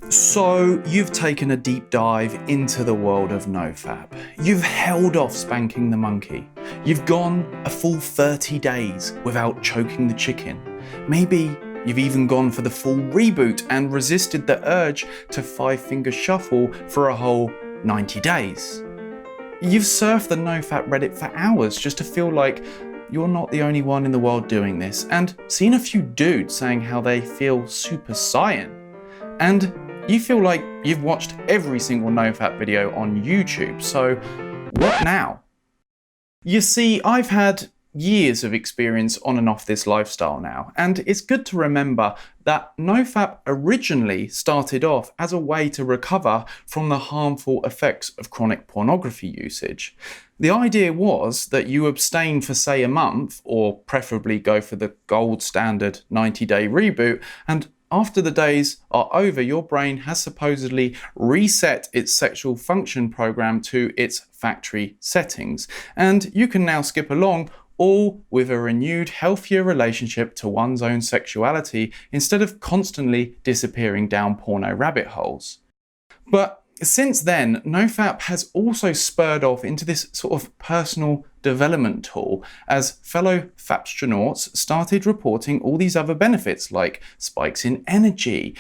So, you've taken a deep dive into the world of NoFap. You've held off spanking the monkey. You've gone a full 30 days without choking the chicken. Maybe you've even gone for the full reboot and resisted the urge to five-finger shuffle for a whole 90 days. You've surfed the NoFap Reddit for hours just to feel like you're not the only one in the world doing this, and seen a few dudes saying how they feel super saiyan. And you feel like you've watched every single NoFap video on YouTube, so what now? You see, I've had years of experience on and off this lifestyle now, and it's good to remember that NoFap originally started off as a way to recover from the harmful effects of chronic pornography usage. The idea was that you abstain for say a month, or preferably go for the gold standard 90-day reboot, and after the days are over, your brain has supposedly reset its sexual function program to its factory settings, and you can now skip along, all with a renewed, healthier relationship to one's own sexuality instead of constantly disappearing down porno rabbit holes. But since then, NoFap has also spurred off into this sort of personal development tool as fellow Fapstronauts started reporting all these other benefits like spikes in energy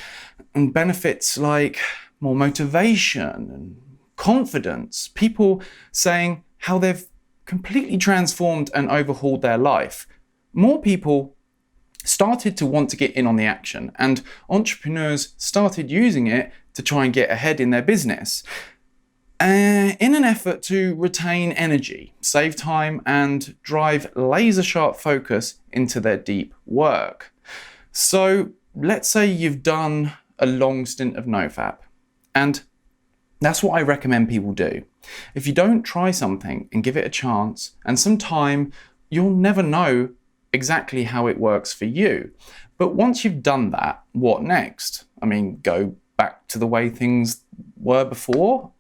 and benefits like more motivation and confidence. People saying how they've completely transformed and overhauled their life. More people started to want to get in on the action, and entrepreneurs started using it to try and get ahead in their business in an effort to retain energy, save time, and drive laser-sharp focus into their deep work. So let's say you've done a long stint of NoFap, and that's what I recommend people do. If you don't try something and give it a chance and some time, you'll never know exactly how it works for you. But once you've done that, what next? I mean, go back to the way things were before?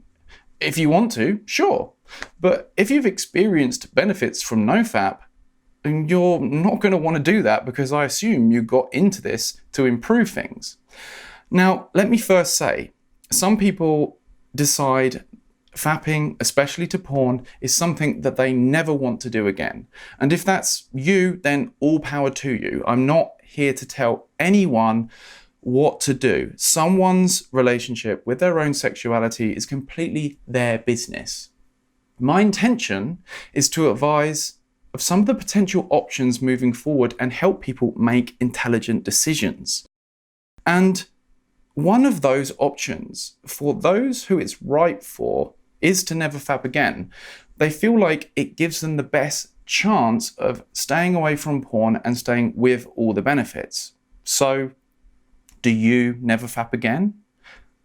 If you want to, sure. But if you've experienced benefits from NoFap, you're not going to want to do that, because I assume you got into this to improve things. Now, let me first say, some people decide fapping, especially to porn, is something that they never want to do again. And if that's you, then all power to you. I'm not here to tell anyone what to do. Someone's relationship with their own sexuality is completely their business. My intention is to advise of some of the potential options moving forward and help people make intelligent decisions. And one of those options, for those who it's right for, is to never fap again. They feel like it gives them the best chance of staying away from porn and staying with all the benefits. So, do you never fap again?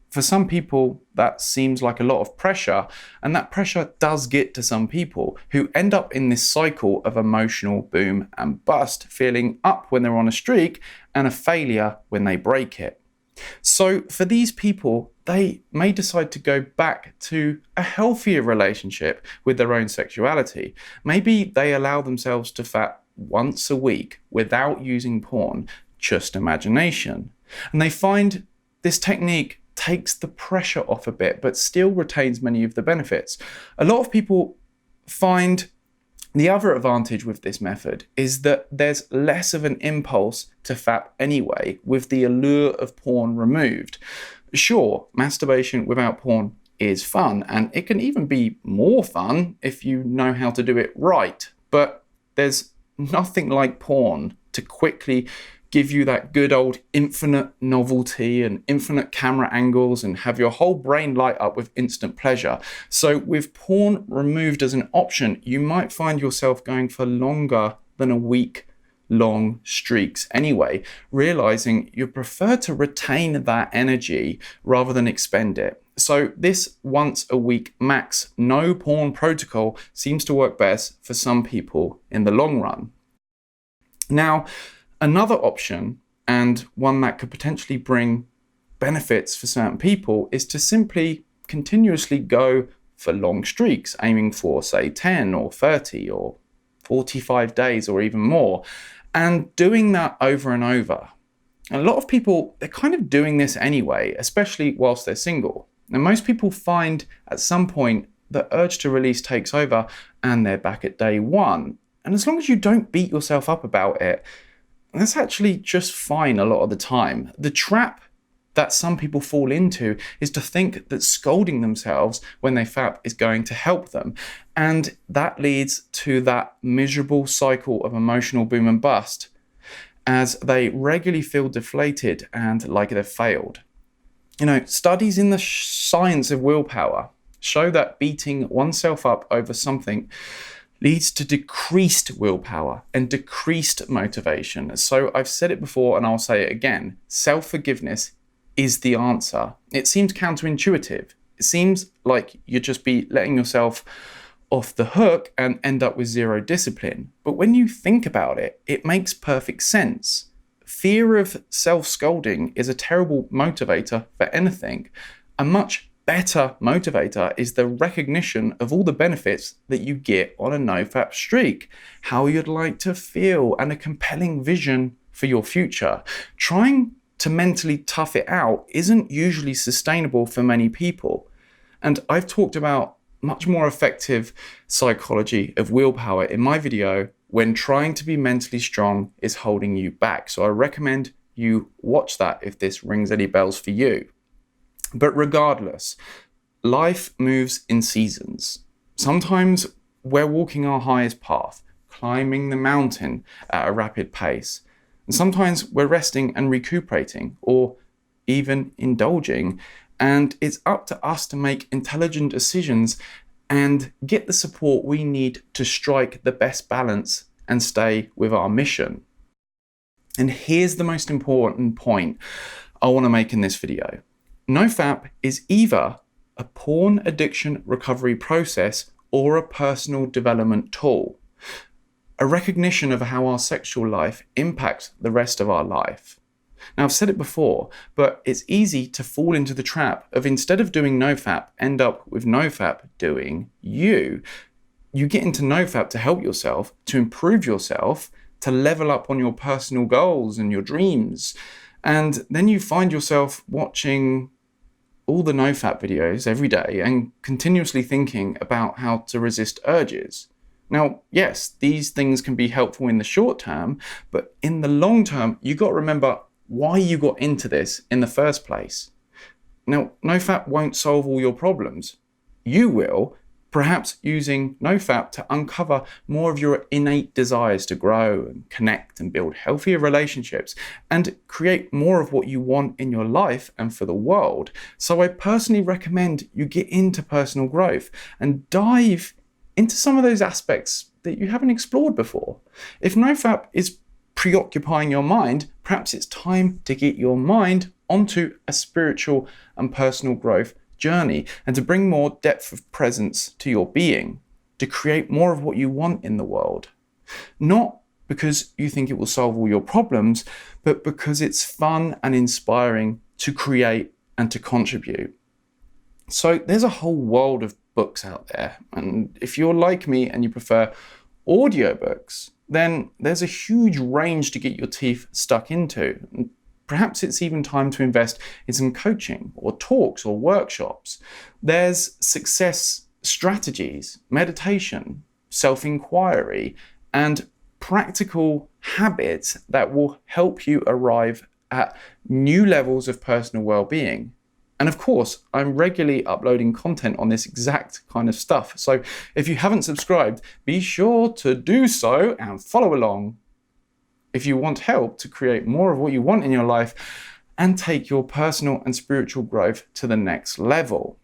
For some people, that seems like a lot of pressure, and that pressure does get to some people who end up in this cycle of emotional boom and bust, feeling up when they're on a streak and a failure when they break it. So for these people, they may decide to go back to a healthier relationship with their own sexuality. Maybe they allow themselves to fap once a week without using porn, just imagination. And they find this technique takes the pressure off a bit, but still retains many of the benefits. A lot of people find the other advantage with this method is that there's less of an impulse to fap anyway, with the allure of porn removed. Sure, masturbation without porn is fun, and it can even be more fun if you know how to do it right, but there's nothing like porn to quickly give you that good old infinite novelty and infinite camera angles and have your whole brain light up with instant pleasure. So with porn removed as an option, you might find yourself going for longer than a week long streaks anyway, realizing you prefer to retain that energy rather than expend it. So this once a week max no porn protocol seems to work best for some people in the long run. Now, another option, and one that could potentially bring benefits for certain people, is to simply continuously go for long streaks, aiming for, say, 10 or 30 or 45 days or even more, and doing that over and over. And a lot of people, they're kind of doing this anyway, especially whilst they're single. And most people find at some point the urge to release takes over and they're back at day one. And as long as you don't beat yourself up about it, that's actually just fine a lot of the time. The trap that some people fall into is to think that scolding themselves when they fap is going to help them. And that leads to that miserable cycle of emotional boom and bust as they regularly feel deflated and like they've failed. Studies in the science of willpower show that beating oneself up over something leads to decreased willpower and decreased motivation. So I've said it before and I'll say it again. Self-forgiveness is the answer. It seems counterintuitive. It seems like you'd just be letting yourself off the hook and end up with zero discipline. But when you think about it, it makes perfect sense. Fear of self-scolding is a terrible motivator for anything. A much better motivator is the recognition of all the benefits that you get on a NoFap streak, how you'd like to feel, and a compelling vision for your future. Trying to mentally tough it out isn't usually sustainable for many people. And I've talked about much more effective psychology of willpower in my video when trying to be mentally strong is holding you back. So I recommend you watch that if this rings any bells for you. But regardless, life moves in seasons. Sometimes we're walking our highest path, climbing the mountain at a rapid pace. And sometimes we're resting and recuperating, or even indulging. And it's up to us to make intelligent decisions and get the support we need to strike the best balance and stay with our mission. And here's the most important point I want to make in this video. NoFap is either a porn addiction recovery process or a personal development tool. A recognition of how our sexual life impacts the rest of our life. Now, I've said it before, but it's easy to fall into the trap of instead of doing NoFap, end up with NoFap doing you. You get into NoFap to help yourself, to improve yourself, to level up on your personal goals and your dreams. And then you find yourself watching all the NoFap videos every day and continuously thinking about how to resist urges. Now, yes, these things can be helpful in the short term, but in the long term, you got to remember why you got into this in the first place. Now, NoFap won't solve all your problems. You will, perhaps using NoFap to uncover more of your innate desires to grow and connect and build healthier relationships and create more of what you want in your life and for the world. So I personally recommend you get into personal growth and dive into some of those aspects that you haven't explored before. If NoFap is preoccupying your mind, perhaps it's time to get your mind onto a spiritual and personal growth journey and to bring more depth of presence to your being, to create more of what you want in the world. Not because you think it will solve all your problems, but because it's fun and inspiring to create and to contribute. So there's a whole world of books out there, and if you're like me and you prefer audiobooks, then there's a huge range to get your teeth stuck into. Perhaps it's even time to invest in some coaching or talks or workshops. There's success strategies, meditation, self-inquiry, and practical habits that will help you arrive at new levels of personal well-being. And of course, I'm regularly uploading content on this exact kind of stuff. So if you haven't subscribed, be sure to do so and follow along if you want help to create more of what you want in your life and take your personal and spiritual growth to the next level.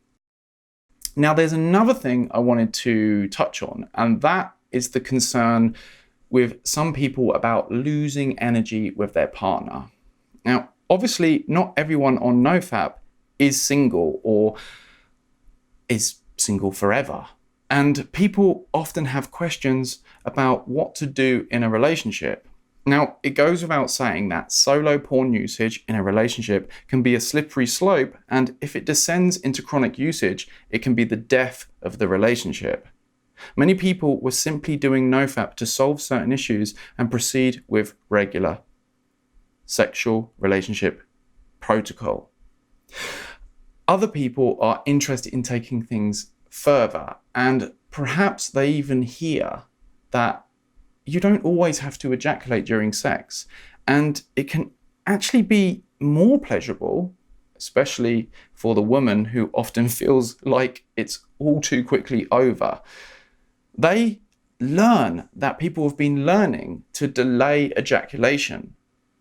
Now, there's another thing I wanted to touch on, and that is the concern with some people about losing energy with their partner. Now, obviously, not everyone on NoFap is single or is single forever. And people often have questions about what to do in a relationship. Now, it goes without saying that solo porn usage in a relationship can be a slippery slope, and if it descends into chronic usage, it can be the death of the relationship. Many people were simply doing NoFap to solve certain issues and proceed with regular sexual relationship protocol. Other people are interested in taking things further, and perhaps they even hear that you don't always have to ejaculate during sex, and it can actually be more pleasurable, especially for the woman who often feels like it's all too quickly over. They learn that people have been learning to delay ejaculation,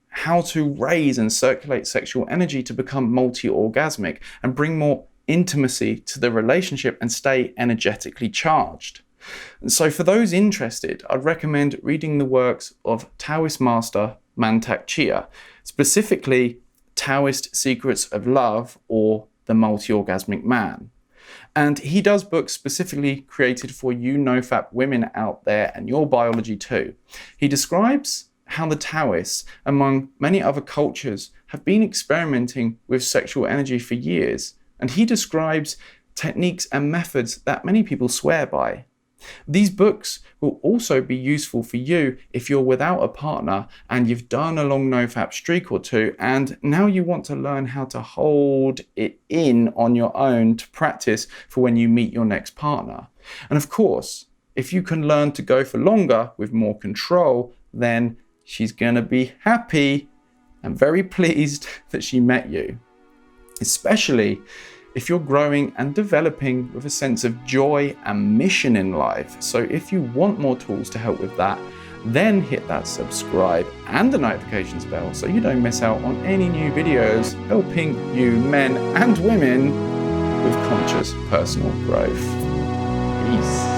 how to raise and circulate sexual energy to become multi-orgasmic and bring more intimacy to the relationship and stay energetically charged. And so for those interested, I'd recommend reading the works of Taoist master Mantak Chia, specifically Taoist Secrets of Love or The Multi-Orgasmic Man. And he does books specifically created for you NoFap women out there and your biology too. He describes how the Taoists, among many other cultures, have been experimenting with sexual energy for years, and he describes techniques and methods that many people swear by. These books will also be useful for you if you're without a partner and you've done a long NoFap streak or two, and now you want to learn how to hold it in on your own to practice for when you meet your next partner. And of course, if you can learn to go for longer with more control, then she's gonna be happy and very pleased that she met you. Especially if you're growing and developing with a sense of joy and mission in life. So if you want more tools to help with that, then hit that subscribe and the notifications bell so you don't miss out on any new videos helping you men and women with conscious personal growth. Peace.